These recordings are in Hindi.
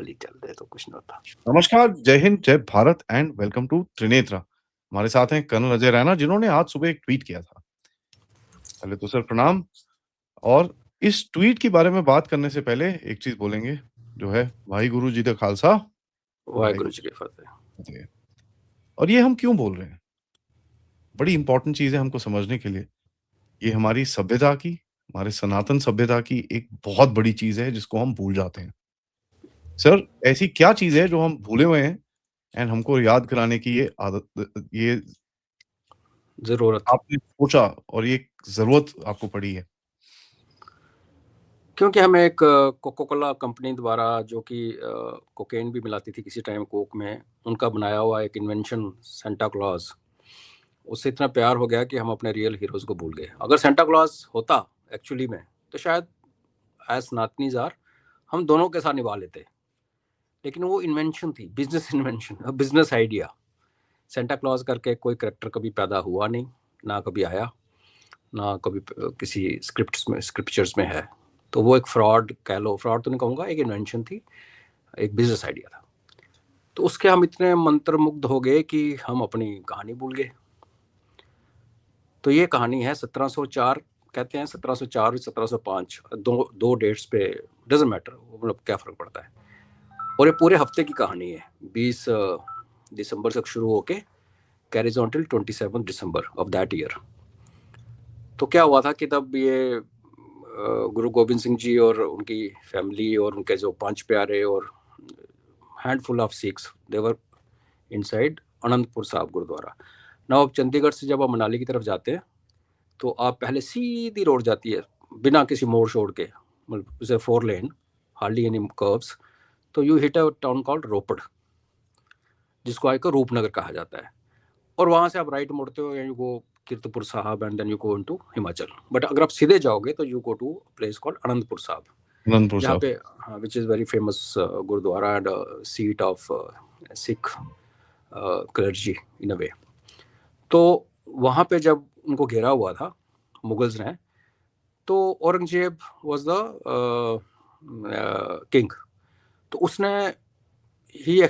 गाली चल रहे तो कुछ नहीं होता। नमस्कार, जय हिंद, जय Bharat and welcome to Trinetra. हमारे साथ हैं कर्नल अजय रैना जिन्होंने आज सुबह एक ट्वीट किया था। पहले तो सर प्रणाम। और इस ट्वीट के बारे में बात करने से पहले एक चीज़ बोलेंगे, जो है वाहिगुरु जी दा खालसा, वाहेगुरु जी वाहिगुरु की फतेह। जी की फतेह। और ये हम क्यों बोल रहे हैं? बड़ी इंपॉर्टेंट चीज़ है हमको समझने के लिए। ये हमारी सभ्यता की, हमारे सनातन सभ्यता की एक बहुत बड़ी चीज़ है जिसको हम भूल जाते हैं। सर, ऐसी क्या चीज़ है जो हम भूले हुए हैं एंड हमको याद कराने की ये आदत ये ज़रूरत। आपने सोचा और ये ज़रूरत आपको पड़ी है? क्योंकि हमें एक कोका कोला कंपनी द्वारा जो कि कोकेन भी मिलाती थी किसी टाइम कोक में, उनका बनाया हुआ एक इन्वेंशन सेंटा क्लॉज़, उससे इतना प्यार हो गया कि हम अपने रियल हीरोज़ को भूल गए। अगर सेंटा क्लॉज़ होता एक्चुअली में, तो शायद एज़ सनातनीज़ आर हम दोनों के साथ निभा लेते। लेकिन वो इन्वेंशन थी, business invention, business idea. Santa Claus करके कोई कैरेक्टर कभी पैदा हुआ नहीं, ना कभी आया, ना कभी किसी स्क्रिप्चर्स में है। तो वो एक फ्रॉड कह लो, फ्रॉड तो नहीं कहूँगा, एक इन्वेंशन थी, एक बिजनेस आइडिया था। तो उसके हम इतने मंत्रमुग्ध हो गए कि हम अपनी कहानी भूल गए। तो ये कहानी है 1704, कहते हैं 1704 और 1705, दो डेट्स पे, डजेंट मैटर, मतलब क्या फ़र्क पड़ता है। और ये पूरे हफ्ते की कहानी है, 20 दिसंबर से शुरू होके carries on till 27 December of that year. तो क्या हुआ था कि तब ये गुरु गोविंद सिंह जी और उनकी फैमिली और उनके जो 5 प्यारे और handful of Sikhs, they were inside Anantpur Sahib gurdwara. ना अब चंडीगढ़ से जब आप मनाली की तरफ जाते हैं तो आप पहले सीधी रोड जाती है बिना किसी मोड़ छोड़ के, मतलब उसे 4 lane, hardly any curves. So you hit a town called Ropar, जिसको आजकल रूपनगर कहा जाता है। और वहाँ से आप राइट मुड़ते हो and you go Kiratpur Sahib and then you go into Himachal. But अगर आप सीधे जाओगे तो you go to place called Anandpur Sahib, Anandpur जहाँ साहब। पे, हाँ, which is very famous gurdwara and seat of Sikh clergy in a way. तो वहाँ पे जब उनको घेरा हुआ था मुगल्स ने, तो औरंगजेब वॉज द किंग। तो उसने ही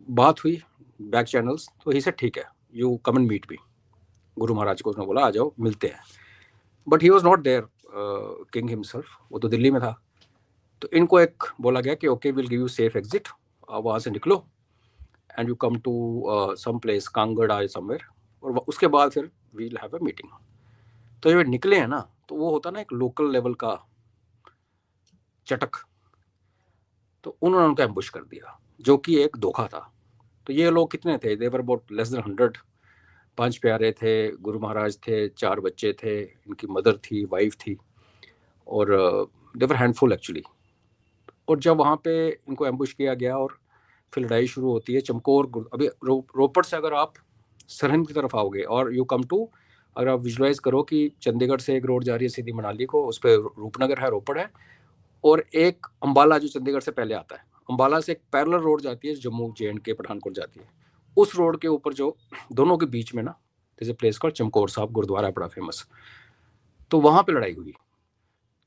बात हुई बैक चैनल्स, तो ही से ठीक है, you come and meet me. Guru Maharaj को उसने बोला आ जाओ मिलते हैं। But he was not there king himself, वो तो दिल्ली में था। तो इनको एक बोला गया कि okay will give you safe exit, आप वहाँ से निकलो and you come to some place Kangar आए समवेयर, और उसके बाद फिर वील हैव अ मीटिंग। तो ये निकले हैं ना, तो वो होता ना एक लोकल लेवल का चटक। तो उन्होंने उनको एम्बुश कर दिया, जो कि एक धोखा था। तो ये लोग कितने थे, देवर अबाउट लेस देन 100। 5 प्यारे थे, गुरु महाराज थे, 4 बच्चे थे, इनकी मदर थी, वाइफ थी, और देवर हैंडफुल एक्चुअली। और जब वहाँ पे इनको एम्बुश किया गया और फिर लड़ाई शुरू होती है चमकौर अभी रोपड़ से अगर आप सरहिंद की तरफ आओगे और यू कम टू, अगर आप विजुलाइज करो कि चंडीगढ़ से एक रोड जा रही है सीधी मनाली को, उस पर रूपनगर है, रोपड़ है, और एक अंबाला जो चंडीगढ़ से पहले आता है। अंबाला से एक पैरेलल रोड जाती है जम्मू JNK पठानकोट जाती है। उस रोड के ऊपर जो दोनों के बीच में ना, जैसे प्लेस कॉल्ड चमकौर साहब गुरुद्वारा है, बड़ा फेमस। तो वहाँ पे लड़ाई हुई।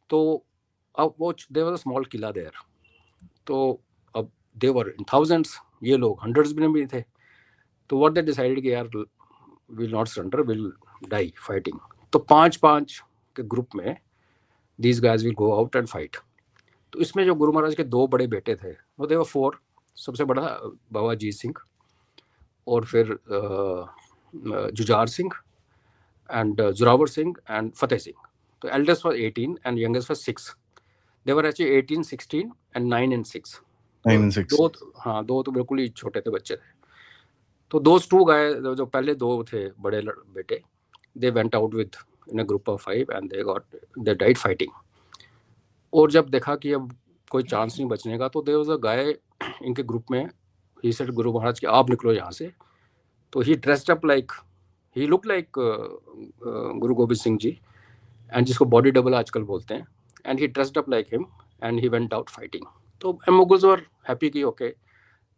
तो अब वो देयर वाज अ स्मॉल किला देयर। तो अब देवर इन थाउजेंड्स, ये लोग हंड्रेड्स में भी थे। तो व्हाट दे डिसाइडेड कि यार will not surrender, will die fighting. तो 5-5 के ग्रुप में these guys will go out and fight. तो इसमें जो गुरु महाराज के 2 बड़े बेटे थे, वो देवर 4। सबसे बड़ा बाबा अजीत सिंह, और फिर जुझार सिंह एंड जोरावर सिंह एंड फतेह सिंह। तो eldest was 18 and youngest was 6। They were actually 18, 16 and 9 and 6। तो 9 and 6। हाँ, 2 तो बिल्कुल ही छोटे थे, बच्चे थे। तो दोज 2 गए, जो पहले 2 थे बड़े बेटे, they went out with in a group of 5 and they died fighting. और जब देखा कि अब कोई चांस नहीं बचने का, तो देयर वाज अ गाय इनके ग्रुप में, ही सेड गुरु महाराज कि आप निकलो यहाँ से। तो ही dressed up like, he look like Guru Govind Singh ji, and जिसको बॉडी डबल आजकल बोलते हैं, and he dressed up like him and he went out fighting. तो मुगल्स वर हैप्पी कि ओके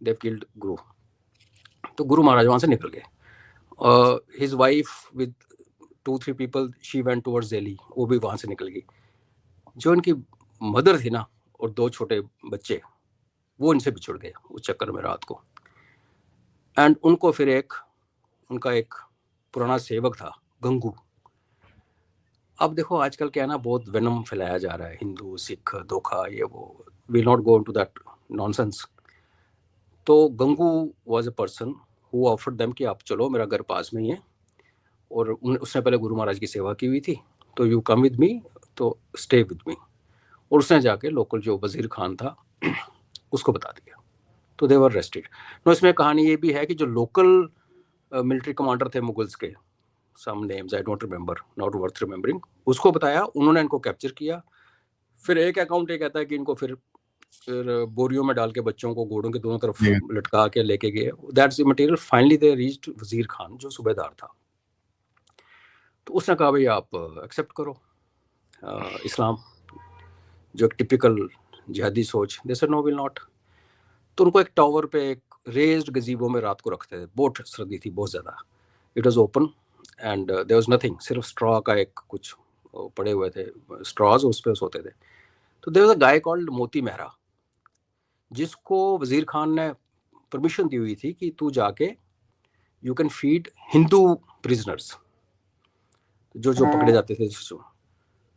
देव किल्ड गुरु। तो गुरु महाराज वहाँ से निकल गए। His wife with 2-3 people, she went towards Delhi, वो भी वहाँ से निकल गई। जो इनकी मदर थी ना, और 2 छोटे बच्चे, वो इनसे बिछुड़ गए उस चक्कर में रात को। एंड उनको फिर उनका एक पुराना सेवक था, गंगू। अब देखो आजकल क्या है ना, बहुत वेनम फैलाया जा रहा है, हिंदू सिख धोखा ये वो, will not go into that nonsense. तो Gangu was a person who offered them कि आप चलो, मेरा घर पास में ही है, और उसने पहले गुरु महाराज की सेवा की हुई थी, तो यू कम विद मी, तो स्टे विद मी। और उसने जाके लोकल जो वजीर खान था उसको बता दिया, तो दे वर रेस्टेड। नो, इसमें कहानी ये भी है कि जो लोकल मिलिट्री कमांडर थे मुगल्स के, some names I don't remember, not worth remembering, उसको बताया, उन्होंने इनको कैप्चर किया। फिर एक अकाउंट ये कहता है कि इनको फिर बोरियों में डाल के बच्चों को घोड़ों के दोनों तरफ जी। लटका के लेके गए। That's the material. Finally they reached Wazir Khan, जो सूबेदार था। तो उसने कहा भाई आप एक्सेप्ट करो इस्लाम, जो एक टिपिकल जिहादी सोच। They said no, will not. तो उनको एक टावर पे, एक रेज्ड गजीबो में रात को रखते थे। बहुत सर्दी थी, बहुत ज़्यादा। It was open and there was nothing, सिर्फ स्ट्रॉ का एक कुछ पड़े हुए थे स्ट्रॉज, उस पर सोते थे। तो there was a guy called Moti Mehra, जिसको वजीर खान ने परमिशन दी हुई थी कि तू जाके you can feed Hindu prisoners, जो जो पकड़े जाते थे।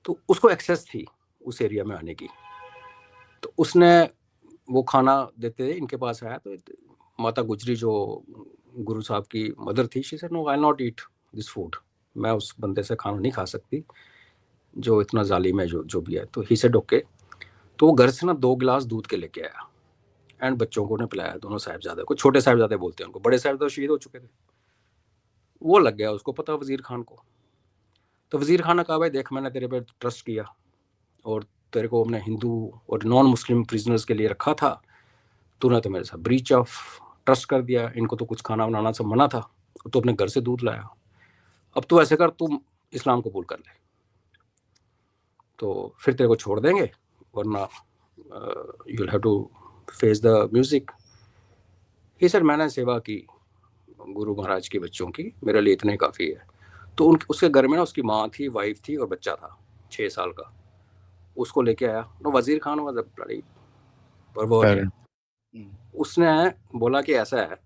तो उसको एक्सेस थी उस एरिया में आने की। तो उसने वो खाना देते थे, इनके पास आया तो माता गुजरी, जो गुरु साहब की मदर थी, she said no, I will not eat this food. मैं उस बंदे से खाना नहीं खा सकती जो इतना जालिम है, जो भी है। तो ही सेड ओके। तो वो घर से ना 2 गिलास दूध के लेके आया, एंड बच्चों को ने पिलाया, दोनों साहिबजादे को। छोटे साहिबजादे बोलते हैं उनको, बड़े साहिबजादे शहीद हो चुके थे। वो लग गया उसको पता वजीर खान को। तो वजीर खान ने कहा भाई देख, मैंने तेरे पे ट्रस्ट किया और तेरे को हमने हिंदू और नॉन मुस्लिम प्रिजनर्स के लिए रखा था, तूने तो मेरे साथ ब्रीच ऑफ ट्रस्ट कर दिया। इनको तो कुछ खाना बनाना सब मना था, तो अपने घर से दूध लाया। अब तू ऐसे कर, तू इस्लाम कबूल कर ले, तो फिर तेरे को छोड़ देंगे, वरना you will have to face the music. ही सर, मैंने सेवा की गुरु महाराज के बच्चों की, मेरे लिए इतने काफ़ी है। तो उसके घर में ना उसकी माँ थी, वाइफ थी और बच्चा था 6 साल का। उसको लेके आया। No, Wazir Khan was a bloody pervert. उसने बोला कि ऐसा है।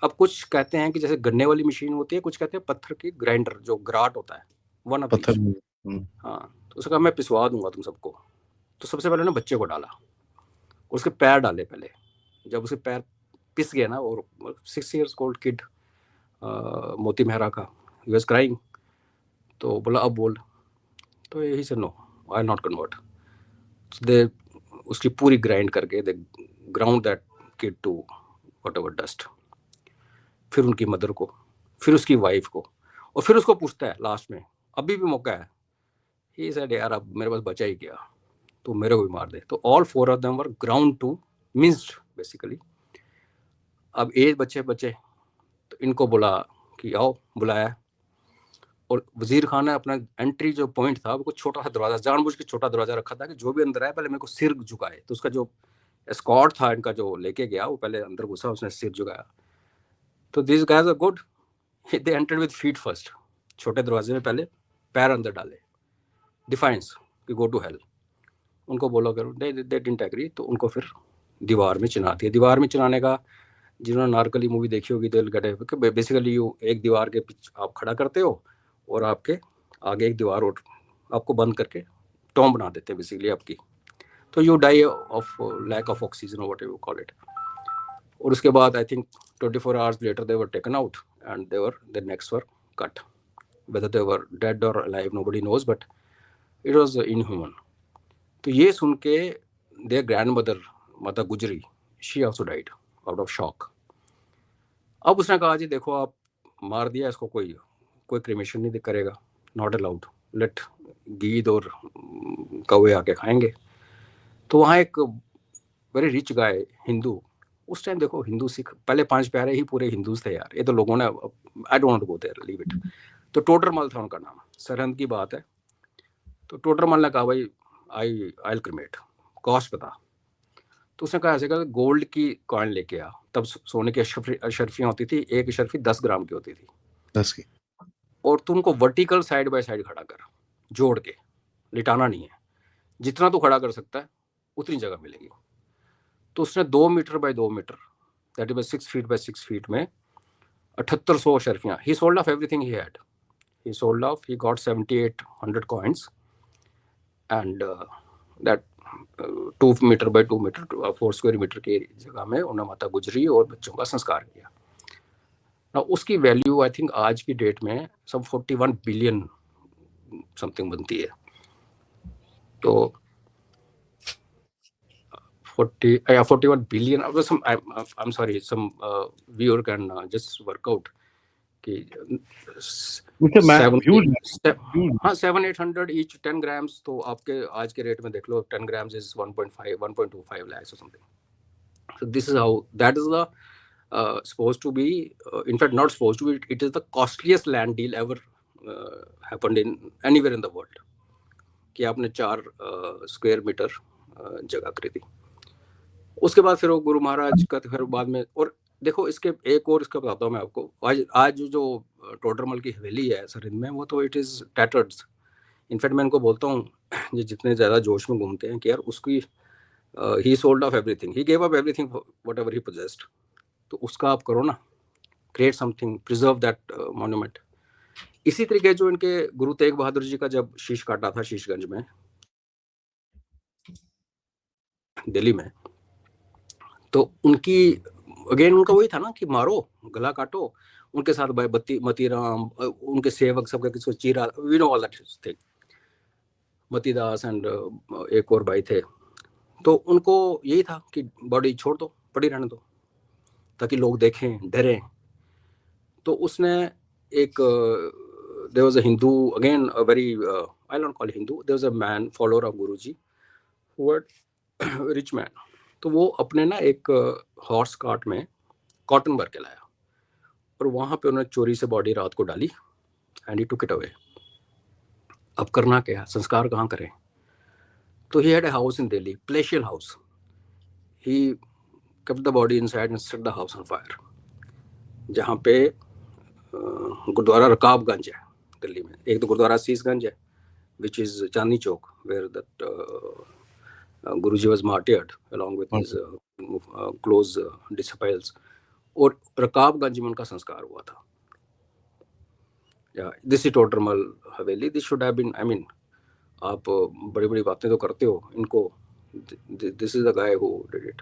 अब कुछ कहते हैं कि जैसे गन्ने वाली मशीन होती है, कुछ कहते हैं पत्थर की ग्राइंडर, जो ग्राट होता है, वन ऑफ पत्थर दीज। में। हाँ, तो उसने कहा मैं पिसवा दूंगा तुम सबको। तो सबसे पहले ना बच्चे को डाला, उसके पैर डाले पहले। जब उसके पैर पिस गए ना, और 6 years ओल्ड किड, मोती मेहरा का, ही वाज क्राइंग। तो बोला अब बोल। तो यही से no, I not convert. They उसकी पूरी ग्राइंड करके they ground that kid to whatever dust. फिर उनकी मदर को, फिर उसकी वाइफ को, और फिर उसको पूछता है लास्ट में, अभी भी मौका है। ही सेड यार अब मेरे पास बचा ही गया, तो मेरे को भी मार दे। तो all 4 of them were ground to minced basically. अब 8 बच्चे बचे, तो इनको बोला कि आओ, बुलाया। और वजीर खान ने अपना एंट्री जो पॉइंट था, वो छोटा सा दरवाजा, जानबूझ के छोटा दरवाजा रखा था कि जो भी अंदर आए पहले मेरे को सिर झुकाए। तो उसका जो एस्कॉर्ट था इनका, जो लेके गया, वो पहले अंदर घुसा, उसने सिर झुकाया। तो this guys are good, they entered with feet first. छोटे दरवाजे में पहले पैर अंदर डाले, डिफाइंस कि गो टू हेल। उनको बोलो करो, दे डिडंट एग्री। तो उनको फिर दीवार में चिना दिया। दीवार में चिनाने का, जिन्होंने नारकली मूवी देखी होगी, दिल गटे, बेसिकली यू एक दीवार के पीछे आप खड़ा करते हो, और आपके आगे एक दीवार और आपको बंद करके टॉम बना देते हैं बेसिकली आपकी। तो you die of lack of oxygen, what you call it. और उसके बाद I think 24 hours later they were taken out, and their necks were cut. Whether they were dead और alive nobody knows, but it was inhuman. तो ये सुन के their grandmother, Mata Gujri, she also died out of shock. अब उसने कहा जी देखो, आप मार दिया इसको, कोई कोई क्रिमेशन नहीं करेगा, नॉट अलाउड, लेट गीद और कौवे आके खाएंगे। तो वहाँ एक वेरी रिच गाय, हिंदू, उस टाइम देखो हिंदू सिख पहले 5 प्यारे ही पूरे हिंदूज थे यार। ये तो लोगों ने, I don't want to go there, leave it. तो टोडरमल था उनका नाम, सरहंद की बात है। तो टोडरमल ने कहा भाई आई क्रिमेट, कॉस्ट बता। तो उसने कहा ऐसे कर, गोल्ड की कॉइन लेके आ। तब सोने की अशर्फियाँ होती थी, एक अशर्फी 10 ग्राम की होती थी। 10 की। और तू उनको वर्टिकल साइड बाय साइड खड़ा कर, जोड़ के, लिटाना नहीं है। जितना तू खड़ा कर सकता है उतनी जगह मिलेगी। तो उसने 2 metre by 2 metre, that is 6 feet by 6 feet में 7800 शर्फियाँ, he sold off everything he had, he sold off, he got 7800 coins, and that 2 metre by 2 metre 4 square metre की जगह में उन्होंने माता गुजरी और बच्चों का संस्कार किया ना। उसकी वैल्यू आई थिंक आज की डेट में सब 41 बिलियन समथिंग बनती है। तो 41 billion, I'm sorry, some viewer can just work out कि हाँ 700-800 ईच 10 ग्राम्स, तो आपके आज के रेट में देख लो 10 grams is 1.25 lakhs or something. So this is how, that is the supposed to be, in fact not supposed to be, it is the costliest land deal ever happened in anywhere in the world, कि आपने 4 स्क्वायर मीटर जगह खरीदी। उसके बाद फिर वो गुरु महाराज का फिर बाद में, और देखो इसके एक और इसका बताता हूँ मैं आपको, आज जो टोडरमल की हवेली है सरहिंद में, वो तो इट इज़ टैटर्ड। इनफैक्ट मैं इनको बोलता हूँ ये जितने ज़्यादा जोश में घूमते हैं कि यार उसकी ही sold off everything, he gave up everything whatever he possessed, तो उसका आप करो ना, create something, preserve that monument. इसी तरीके जो इनके गुरु तेग बहादुर जी का जब शीश काटा था शीशगंज में दिल्ली में, तो उनकी अगेन उनका वही था ना कि मारो गला काटो, उनके साथ मतीराम, उनके सेवक सबका किसी चीरा, we know all that thing, Matidas and एक और भाई थे, तो उनको यही था कि बॉडी छोड़ दो, पड़ी रहने दो, ताकि लोग देखें डरें। तो उसने एक there was a Hindu, again a very I don't call Hindu, there was a man follower of Guruji who were rich man, तो वो अपने ना एक हॉर्स कार्ट में कॉटन भर के लाया और वहाँ पे उन्होंने चोरी से बॉडी रात को डाली and he took it away. अब करना क्या, संस्कार कहाँ करें? तो he had a house in Delhi, palatial house, he kept the body inside and set the house on fire, जहाँ पे गुरुद्वारा रकाबगंज है दिल्ली में, एक तो गुरुद्वारा शीशगंज है which is Chandni Chowk where that Guruji was martyred along with his close disciples, और रकाबगंज में उनका संस्कार हुआ था। This is Todarmal Haveli, this should have been, I mean आप बड़ी बड़ी बातें तो करते हो, इनको this is the guy who did it.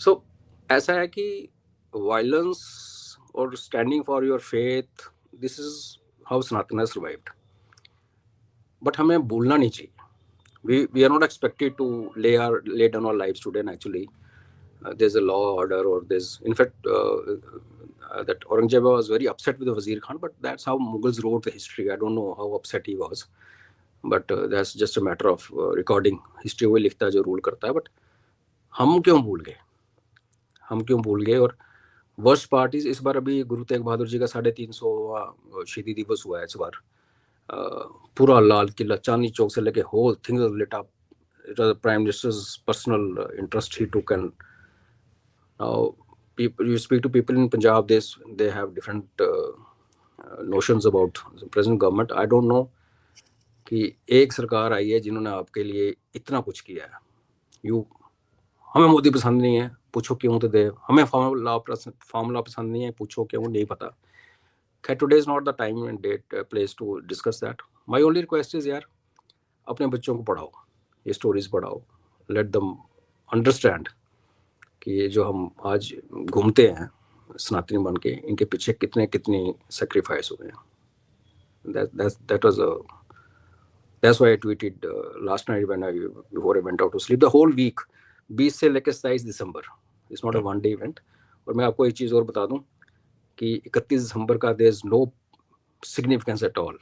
So ऐसा है कि वायलेंस और standing for your faith, this is how Sanatan has survived. But हमें भूलना नहीं चाहिए, we are not expected to lay down our lives today, and actually there's a law order, or there's, in fact that Aurangzeb was very upset with the Wazir Khan, but that's how Mughals wrote the history. I don't know how upset he was, but that's just a matter of recording. History वही लिखता है जो रूल करता है, but हम क्यों भूल गए? और वर्स्ट पार्ट इज, इस बार अभी गुरु तेग बहादुर जी का 350वां शहीदी दिवस हुआ है इस बार, पूरा लाल किला चांदनी चौक से लेके whole thing lit up, it was prime minister's personal interest he took, and now people, you speak to people in Punjab, they have different notions about the present government. I don't know कि एक सरकार आई है जिन्होंने आपके लिए इतना कुछ किया है। हमें मोदी पसंद नहीं है, पूछो क्यों, तो दे, हमें फार्मूला पसंद नहीं है, पूछो क्यों, नहीं पता। खैर today is not the time and date place to discuss that. My only request is यार, अपने बच्चों को पढ़ाओ, ये स्टोरीज पढ़ाओ, लेट देम अंडरस्टैंड कि ये जो हम आज घूमते हैं सनातनी बन के, इनके पीछे कितनी सेक्रीफाइस हुए हैं। That's why I tweeted last night before I went out to sleep, the whole week 20 से लेकर 27 दिसंबर, it's not a one day event। और मैं आपको एक चीज़ और बता दूं कि 31 दिसंबर का there is no significance at all,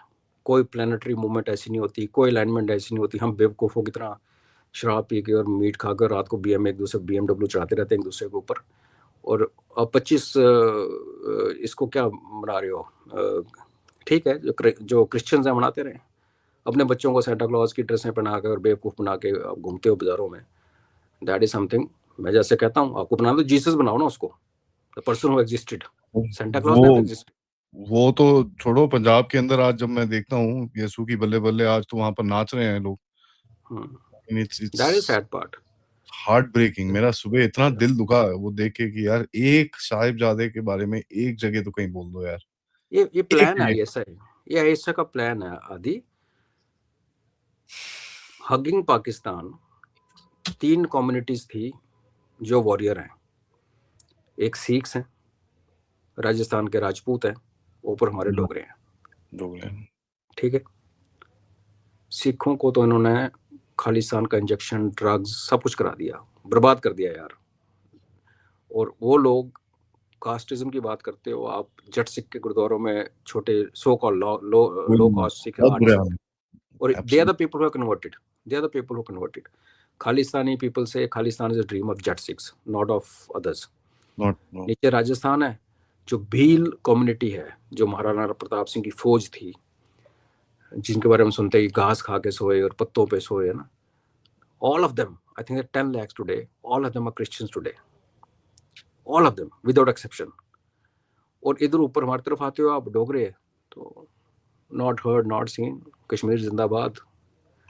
कोई प्लानिटरी मूवमेंट ऐसी नहीं होती, कोई अलाइनमेंट ऐसी नहीं होती। हम बेवकूफ़ों की तरह शराब पी के और मीट खाकर रात को BMW चढ़ाते रहते हैं एक दूसरे के ऊपर, और 25 इसको क्या मना रहे हो? ठीक है, जो क्रिश्चियंस हैं मनाते रहे, अपने बच्चों को सेंटा क्लॉज की ड्रेसें पहना के और बेवकूफ़ बना के आप घूमते हो बाजारों में, दैट इज समथिंग। मैं जैसे कहता हूँ, आपको बना दो जीसस, बनाओ ना उसको, the person who existed, Santa Claus never existed. वो तो छोड़ो, पंजाब के अंदर आज जब मैं देखता हूँ यीशु की बल्ले बल्ले, आज तो वहां पर नाच रहे हैं लोग। That is sad part. Heartbreaking. मेरा सुबह इतना दिल दुखा वो देख के कि यार एक साहिबजादे के बारे में एक जगह तो कहीं बोल दो यार। ये एक प्लान है, जगह। ऐसा है, ये ऐसा का प्लान है आदि। हगिंग पाकिस्तान 3 कम्युनिटीज थी जो वॉरियर हैं। एक सिख्स हैं, राजस्थान के राजपूत हैं, ऊपर हमारे डोगरे हैं। डोगरे। ठीक है। सिखों को तो इन्होंने खालिस्तान का इंजेक्शन, ड्रग्स सब कुछ करा दिया, बर्बाद कर दिया यार। और वो लोग कास्टिज्म की बात करते हो आप, जट सिख के गुरुद्वारों में छोटे so called low caste Sikh बहुत आर्ट बुरे सिख, हाल है। और they are the absolutely. People who converted, they are the people who converted. Khalistani people से Khalistan is a dream of Jat Sikhs, not of others. Not no. नीचे राजस्थान है, जो भील कम्युनिटी है, जो महाराणा प्रताप सिंह की फौज थी, जिनके बारे में सुनते हैं कि घास खा के सोए और पत्तों पे सोए, है ना। All of them, I think 10 lakhs today, all of them are Christians today, all of them without exception. और इधर ऊपर हमारी तरफ आते हो आप डोगरे, तो not heard not seen, Kashmir जिंदाबाद,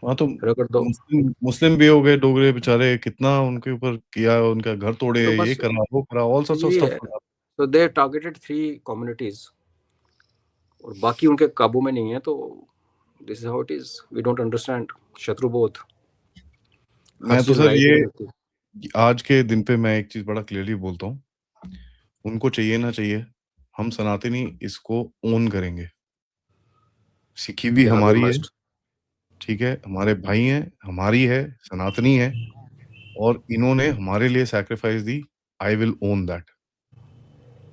हाँ तो रगड़ दो। मुस्लिम मुस्लिम भी हो गए डोगरे बेचारे, कितना उनके ऊपर किया, उनका घर तोड़े, तो ये बस करा वो करा, ऑल सॉर्ट्स ऑफ यही स्टफ है। करा। तो दे टारगेटेड 3 कम्युनिटीज, और बाकी उनके काबू में नहीं है। तो this is how it is, we don't understand शत्रु बोध, हर मैं तो चीज सर राइट ही ये नहीं होती। आज के दिन पे मैं एक चीज बड़ा क्लियरली बोलता हूँ, उनको चाहिए ना चाहिए, हम सनातनी इसको ओन करेंगे। सिखी भी या वी हमारी है, मस्ट। ठीक है, हमारे भाई हैं, हमारी है, सनातनी है, और इन्होंने हमारे लिए sacrifice the. I will own that.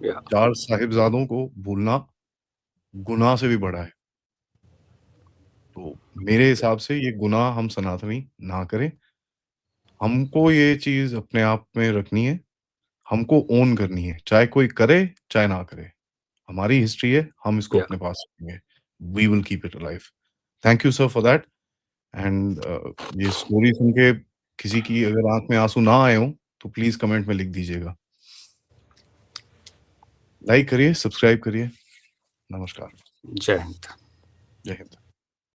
या 4 साहिबजादों को भूलना गुनाह से भी बड़ा है। तो मेरे हिसाब से ये गुनाह हम सनातनी ना करें। हमको ये चीज़ अपने आप में रखनी है, हमको ओन करनी है, चाहे कोई करे, चाहे ना करे। हमारी हिस्ट्री है, हम इसको या अपने पास रखेंगे। We will keep it alive. Thank you sir for that. And ये स्टोरी सुन के किसी की अगर आँख में आँसू ना आए हों, तो प्लीज़ कमेंट में लिख दीजिएगा। लाइक करिए, सब्सक्राइब करिए। नमस्कार। जय हिंद। जय हिंद।